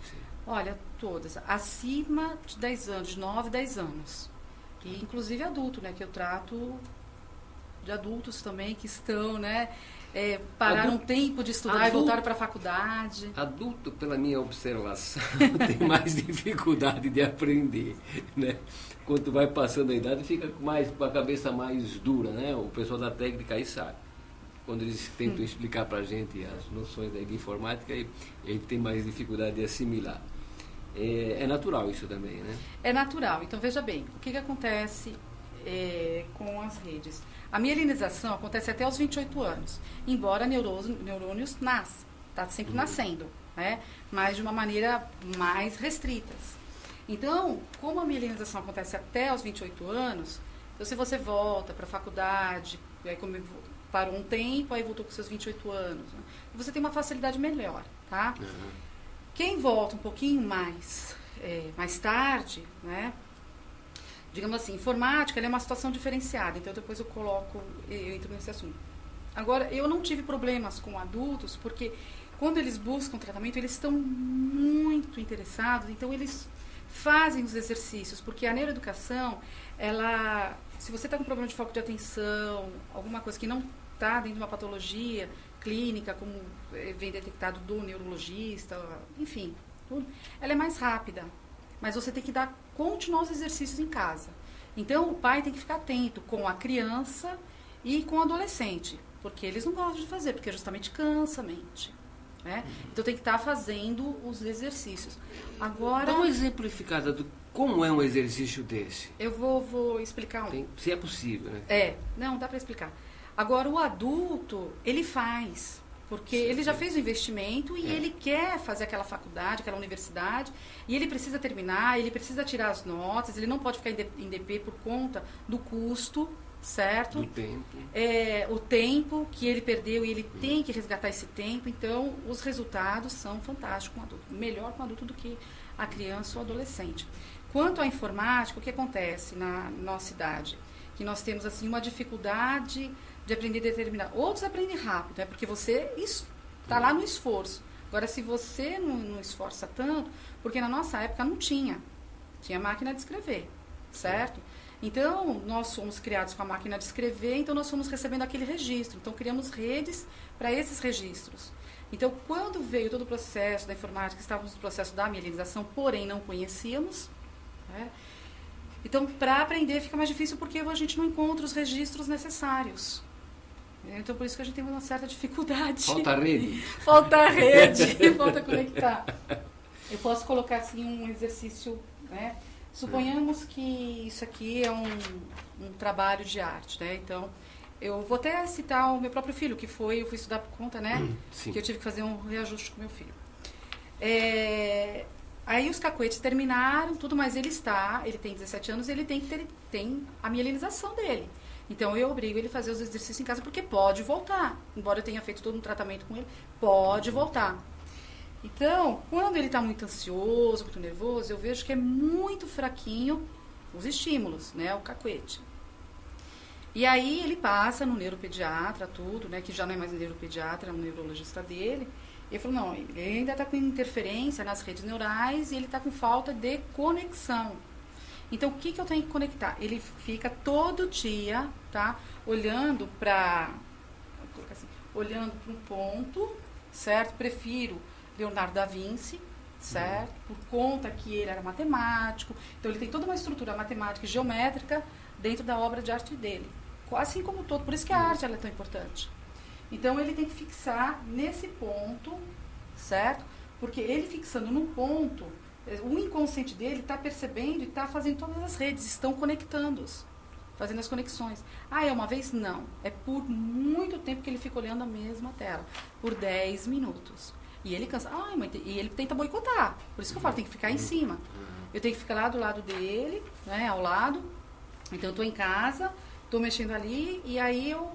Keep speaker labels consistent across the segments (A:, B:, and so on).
A: ser?
B: Olha, todas. Acima de 10 anos, de 9, 10 anos. E inclusive adulto, né? Que eu trato de adultos também que estão, né? Pararam um tempo de estudar e voltaram para a faculdade.
A: Adulto, pela minha observação, tem mais dificuldade de aprender, né? Quando vai passando a idade, fica com a cabeça mais dura, né? O pessoal da técnica aí sabe. Quando eles tentam explicar para a gente as noções de informática, ele tem mais dificuldade de assimilar. É natural isso também, né?
B: É natural. Então, veja bem, o que acontece com as redes? A mielinização acontece até os 28 anos, embora neurônios nasçam, está sempre nascendo, né? Mas de uma maneira mais restritas. Então, como a mielinização acontece até os 28 anos, então se você volta para a faculdade, aí parou um tempo, aí voltou com seus 28 anos, né? Você tem uma facilidade melhor, tá? Quem volta um pouquinho mais tarde, né? Digamos assim, informática ela é uma situação diferenciada, então depois eu entro nesse assunto. Agora, eu não tive problemas com adultos, porque quando eles buscam tratamento, eles estão muito interessados, então eles fazem os exercícios, porque a neuroeducação, se você está com problema de foco de atenção, alguma coisa que não está dentro de uma patologia clínica, como vem detectado do neurologista, enfim, tudo, ela é mais rápida. Mas você tem que continuar os exercícios em casa. Então, o pai tem que ficar atento com a criança e com o adolescente, porque eles não gostam de fazer, porque justamente cansa a mente. Né? Então, tem que estar fazendo os exercícios. Agora,
A: dá uma exemplificada do como é um exercício desse.
B: Eu vou explicar
A: se é possível, né?
B: Não, dá para explicar. Agora, o adulto, ele faz... Porque ele já fez o investimento e ele quer fazer aquela faculdade, aquela universidade, e ele precisa terminar, ele precisa tirar as notas, ele não pode ficar em DP por conta do custo, certo?
A: Do tempo.
B: O tempo que ele perdeu e ele tem que resgatar esse tempo, então os resultados são fantásticos com o adulto. Melhor com o adulto do que a criança ou adolescente. Quanto à informática, o que acontece na nossa idade? Que nós temos assim uma dificuldade de aprender a determinar. Outros aprendem rápido, é porque você está lá no esforço. Agora, se você não esforça tanto, porque na nossa época não tinha máquina de escrever, certo? Então, nós fomos criados com a máquina de escrever, então nós fomos recebendo aquele registro. Então, criamos redes para esses registros. Então, quando veio todo o processo da informática, estávamos no processo da mielinização, porém não conhecíamos, né? Então, para aprender fica mais difícil porque a gente não encontra os registros necessários. Então, por isso que a gente tem uma certa dificuldade.
A: Falta rede.
B: Falta rede, falta conectar. Eu posso colocar assim um exercício, né? Suponhamos que isso aqui é um trabalho de arte, né? Então, eu vou até citar o meu próprio filho, eu fui estudar por conta, né?
A: Sim.
B: Que eu tive que fazer um reajuste com meu filho. Aí os cacuetes terminaram, tudo, mas ele tem 17 anos, ele tem a mielinização dele. Então, eu obrigo ele a fazer os exercícios em casa, porque pode voltar. Embora eu tenha feito todo um tratamento com ele, pode voltar. Então, quando ele está muito ansioso, muito nervoso, eu vejo que é muito fraquinho os estímulos, né? O cacuete. E aí, ele passa no neuropediatra, tudo, né? Que já não é mais um neuropediatra, é um neurologista dele. E ele falou, não, ele ainda está com interferência nas redes neurais e ele está com falta de conexão. Então, o que eu tenho que conectar? Ele fica todo dia, tá? Olhando para um ponto, certo? Prefiro Leonardo da Vinci, certo? Por conta que ele era matemático. Então, ele tem toda uma estrutura matemática e geométrica dentro da obra de arte dele. Assim como todo. Por isso que a arte ela é tão importante. Então, ele tem que fixar nesse ponto, certo? Porque ele fixando no ponto... O inconsciente dele está percebendo e está fazendo todas as redes, estão conectando-os, fazendo as conexões. É uma vez? Não. É por muito tempo que ele fica olhando a mesma tela, por 10 minutos. E ele cansa. E ele tenta boicotar. Por isso que eu falo, tem que ficar em cima. Eu tenho que ficar lá do lado dele, né, ao lado. Então, eu estou em casa, estou mexendo ali, e aí eu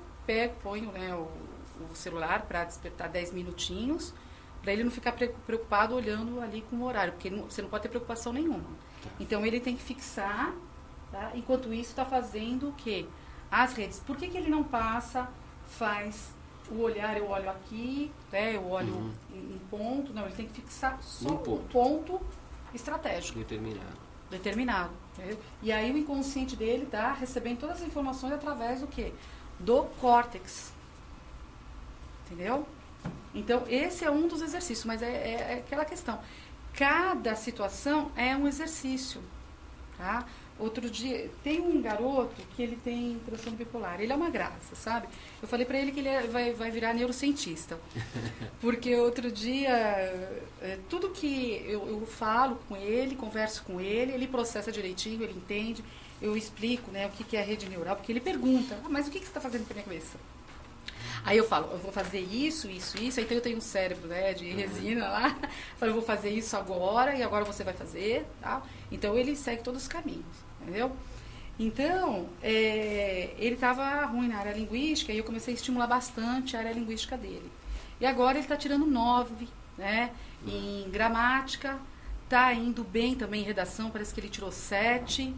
B: ponho, né, o celular para despertar 10 minutinhos, para ele não ficar preocupado olhando ali com o horário, porque você não pode ter preocupação nenhuma. Então, ele tem que fixar, tá? Enquanto isso, está fazendo o quê? As redes. Por que ele não faz o olhar eu olho aqui, né, eu olho um ponto, não, ele tem que fixar só o ponto estratégico. Determinado. Entendeu? E aí o inconsciente dele está recebendo todas as informações através do quê? Do córtex. Entendeu? Então, esse é um dos exercícios, mas é aquela questão. Cada situação é um exercício. Tá? Outro dia, tem um garoto que ele tem transtorno bipolar. Ele é uma graça, sabe? Eu falei pra ele que ele vai virar neurocientista. Porque outro dia, tudo que eu falo com ele, converso com ele processa direitinho, ele entende. Eu explico, né, o que é a rede neural, porque ele pergunta, mas o que você está fazendo com a minha cabeça? Aí eu falo, eu vou fazer isso, isso, isso. Aí eu tenho um cérebro, né, de resina lá. Eu falo, eu vou fazer isso agora e agora você vai fazer. Tá? Então ele segue todos os caminhos, entendeu? Então, ele estava ruim na área linguística e eu comecei a estimular bastante a área linguística dele. E agora ele está tirando 9, né, em gramática, está indo bem também em redação, parece que ele tirou 7.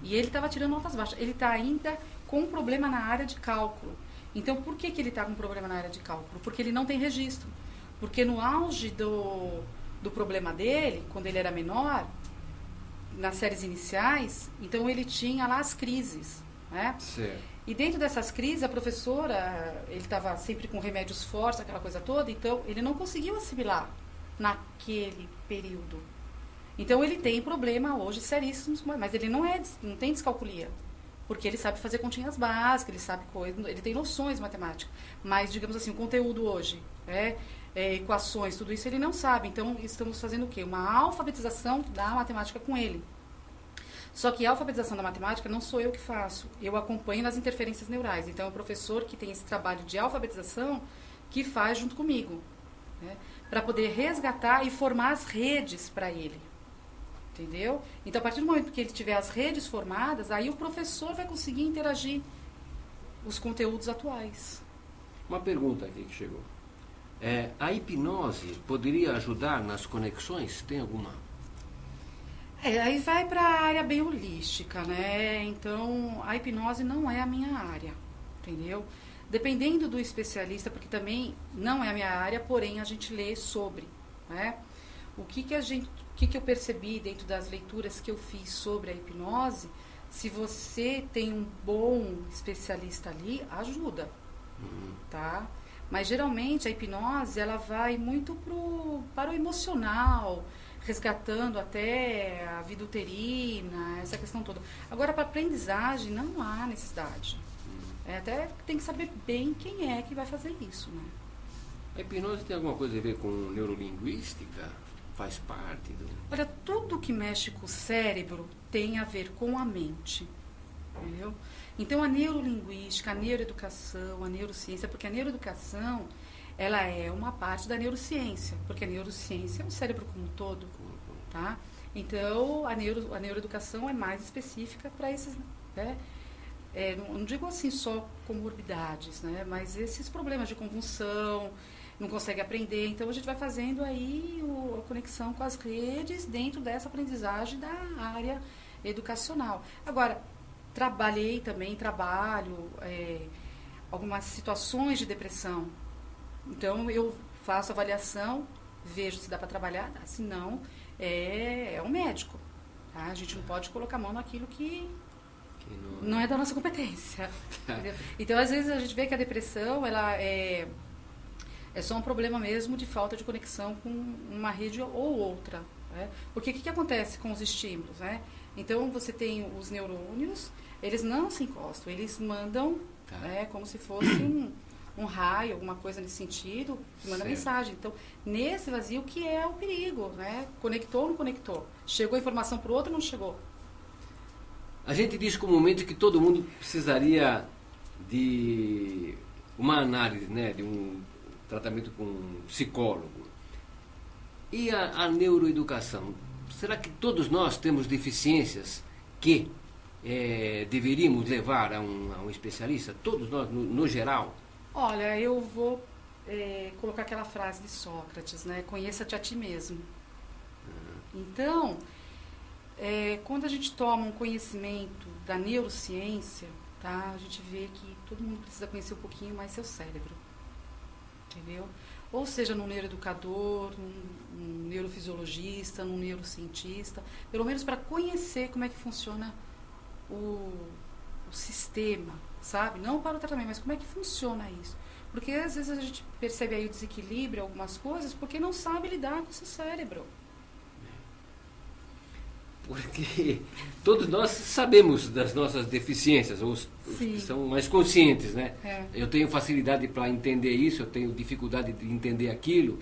B: E ele estava tirando notas baixas. Ele está ainda com um problema na área de cálculo. Então, por que ele está com problema na área de cálculo? Porque ele não tem registro. Porque no auge do problema dele, quando ele era menor, nas séries iniciais, então ele tinha lá as crises. Né?
A: Certo.
B: E dentro dessas crises, a professora, ele estava sempre com remédios fortes, aquela coisa toda, então ele não conseguiu assimilar naquele período. Então ele tem problema hoje seríssimos, mas ele não tem descalculia. Porque ele sabe fazer continhas básicas, ele sabe coisas, ele tem noções de matemática. Mas, digamos assim, o conteúdo hoje, equações, tudo isso ele não sabe. Então, estamos fazendo o quê? Uma alfabetização da matemática com ele. Só que a alfabetização da matemática não sou eu que faço. Eu acompanho nas interferências neurais. Então, é o professor que tem esse trabalho de alfabetização que faz junto comigo. Né? Para poder resgatar e formar as redes para ele. Entendeu? Então, a partir do momento que ele tiver as redes formadas, aí o professor vai conseguir interagir os conteúdos atuais.
A: Uma pergunta aqui que chegou. A hipnose poderia ajudar nas conexões? Tem alguma?
B: Aí vai para a área bem holística, né? Então, a hipnose não é a minha área, entendeu? Dependendo do especialista, porque também não é a minha área, porém a gente lê sobre, né? O que eu percebi dentro das leituras que eu fiz sobre a hipnose, se você tem um bom especialista ali, ajuda, tá? Mas geralmente a hipnose, ela vai muito para o emocional, resgatando até a vida uterina, essa questão toda. Agora, para aprendizagem, não há necessidade. Até tem que saber bem quem é que vai fazer isso, né?
A: A hipnose tem alguma coisa a ver com neurolinguística? Faz parte do...
B: Olha, tudo que mexe com o cérebro tem a ver com a mente, entendeu? Então, a neurolinguística, a neuroeducação, a neurociência, porque a neuroeducação, ela é uma parte da neurociência, porque a neurociência é o cérebro como um todo, tá? Então, a neuroeducação é mais específica para esses, né? Não digo assim só comorbidades, né? Mas esses problemas de convulsão, não consegue aprender. Então, a gente vai fazendo aí a conexão com as redes dentro dessa aprendizagem da área educacional. Agora, trabalho algumas situações de depressão. Então, eu faço avaliação, vejo se dá para trabalhar, se não, é um médico. Tá? A gente não pode colocar a mão naquilo que não é da nossa competência. Então, às vezes, a gente vê que a depressão, ela é só um problema mesmo de falta de conexão com uma rede ou outra. Né? Porque o que acontece com os estímulos? Né? Então, você tem os neurônios, eles não se encostam, eles mandam como se fosse um raio, alguma coisa nesse sentido, que manda mensagem. Então, nesse vazio, que é o perigo? Né? Conectou ou não conectou? Chegou a informação para o outro ou não chegou?
A: A gente diz comumente que todo mundo precisaria de uma análise, né, de um tratamento com um psicólogo. E a neuroeducação? Será que todos nós temos deficiências que deveríamos levar a um especialista? Todos nós, no geral?
B: Olha, eu vou colocar aquela frase de Sócrates, né? Conheça-te a ti mesmo. Então, quando a gente toma um conhecimento da neurociência, tá? A gente vê que todo mundo precisa conhecer um pouquinho mais seu cérebro. entendeu? Ou seja, num neuroeducador, num neurofisiologista, num neurocientista, pelo menos para conhecer como é que funciona o sistema, sabe? Não para o tratamento, mas como é que funciona isso. Porque às vezes a gente percebe aí o desequilíbrio, algumas coisas, porque não sabe lidar com o seu cérebro.
A: Porque todos nós sabemos das nossas deficiências, os que são mais conscientes, né? Eu tenho facilidade para entender isso, eu tenho dificuldade de entender aquilo,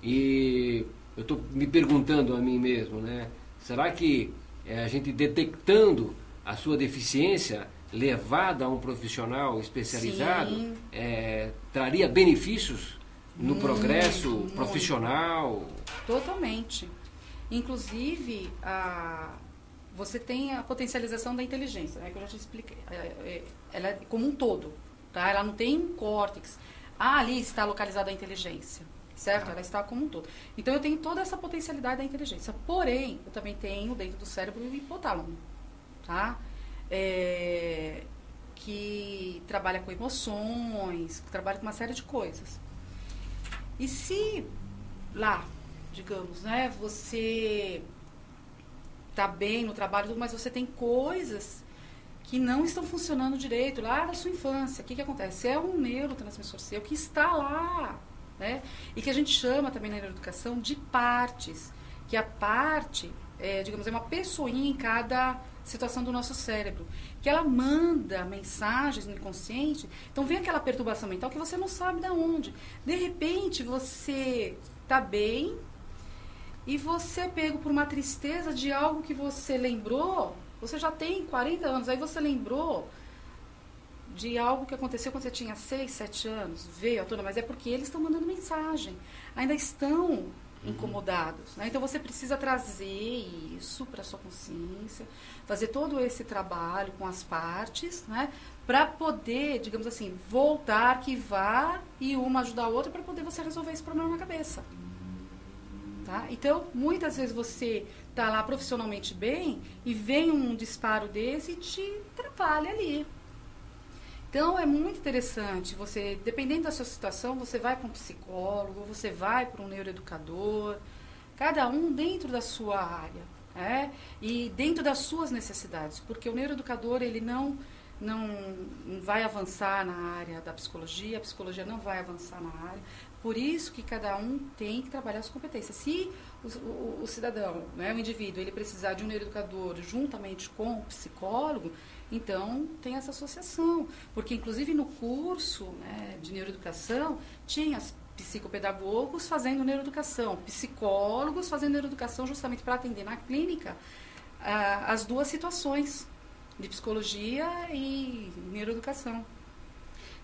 A: e eu estou me perguntando a mim mesmo, né? Será que a gente detectando a sua deficiência, levada a um profissional especializado, traria benefícios no progresso profissional?
B: Totalmente. Inclusive, você tem a potencialização da inteligência, né, que eu já te expliquei. Ela é como um todo, tá? Ela não tem um córtex. Ali está localizada a inteligência, certo? Ela está como um todo. Então, eu tenho toda essa potencialidade da inteligência. Porém, eu também tenho dentro do cérebro o hipotálamo, tá? Que trabalha com emoções, que trabalha com uma série de coisas. E se lá, digamos, né, você está bem no trabalho, mas você tem coisas que não estão funcionando direito lá na sua infância. O que acontece? É um neurotransmissor seu que está lá, né? E que a gente chama também na neuroeducação de partes, que a parte, digamos, é uma pessoinha em cada situação do nosso cérebro, que ela manda mensagens no inconsciente. Então vem aquela perturbação mental que você não sabe de onde. De repente você está bem e você é pego por uma tristeza de algo que você lembrou. Você já tem 40 anos, aí você lembrou de algo que aconteceu quando você tinha 6, 7 anos, veio à tona, mas é porque eles estão mandando mensagem, ainda estão incomodados, né? Então você precisa trazer isso para sua consciência, fazer todo esse trabalho com as partes, né? Para poder, digamos assim, voltar, arquivar e uma ajudar a outra para poder você resolver esse problema na cabeça. Tá? Então, muitas vezes você está lá profissionalmente bem e vem um disparo desse e te atrapalha ali. Então, é muito interessante, você, dependendo da sua situação, você vai para um psicólogo, você vai para um neuroeducador, cada um dentro da sua área, né? E dentro das suas necessidades, porque o neuroeducador, ele não vai avançar na área da psicologia, a psicologia não vai avançar na área. Por isso que cada um tem que trabalhar as competências. Se o cidadão, né, o indivíduo, ele precisar de um neuroeducador juntamente com o psicólogo, então tem essa associação. Porque, inclusive, no curso, né, de neuroeducação, tinha psicopedagogos fazendo neuroeducação, psicólogos fazendo neuroeducação justamente para atender na clínica as duas situações, de psicologia e neuroeducação.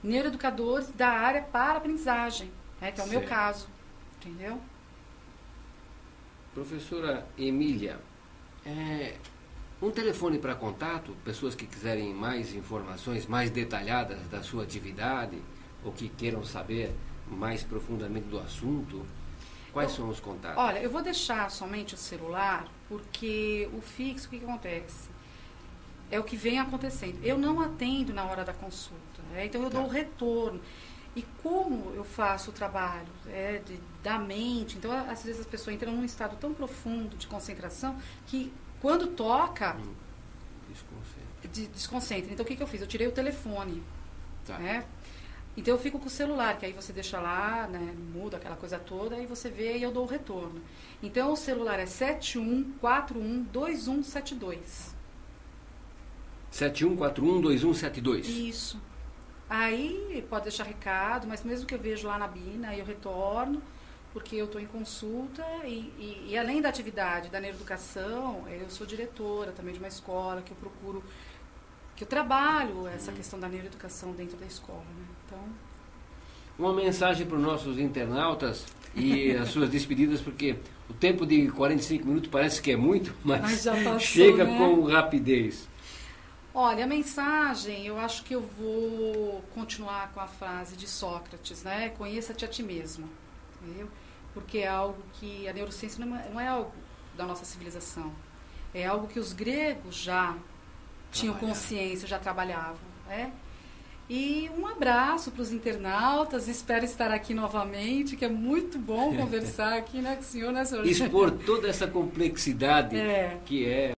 B: Neuroeducadores da área para aprendizagem, né, que é o meu caso, entendeu?
A: Professora Emília, um telefone para contato, pessoas que quiserem mais informações mais detalhadas da sua atividade ou que queiram saber mais profundamente do assunto, quais são os contatos?
B: Olha, eu vou deixar somente o celular, porque o fixo, o que acontece? É o que vem acontecendo. Eu não atendo na hora da consulta, então eu dou o retorno. E como eu faço o trabalho da mente, então às vezes as pessoas entram num estado tão profundo de concentração que quando toca, desconcentra. Então o que eu fiz? Eu tirei o telefone. Né? Então eu fico com o celular, que aí você deixa lá, né, muda aquela coisa toda, aí você vê e eu dou o retorno. Então o celular é 71412172.
A: 71412172.
B: Isso. Aí pode deixar recado, mas mesmo que eu vejo lá na Bina, aí eu retorno, porque eu estou em consulta e além da atividade da neuroeducação, eu sou diretora também de uma escola que eu procuro, que eu trabalho essa questão da neuroeducação dentro da escola, né? Então,
A: uma mensagem para os nossos internautas e as suas despedidas, porque o tempo de 45 minutos parece que é muito, mas já passou, chega, né? Com rapidez.
B: Olha, a mensagem, eu acho que eu vou continuar com a frase de Sócrates, né? Conheça-te a ti mesmo, entendeu? Porque é algo que a neurociência não é algo da nossa civilização. É algo que os gregos já tinham consciência, já trabalhavam, né? E um abraço para os internautas, espero estar aqui novamente, que é muito bom conversar aqui, né, com o senhor, né, senhor?
A: Expor toda essa complexidade que é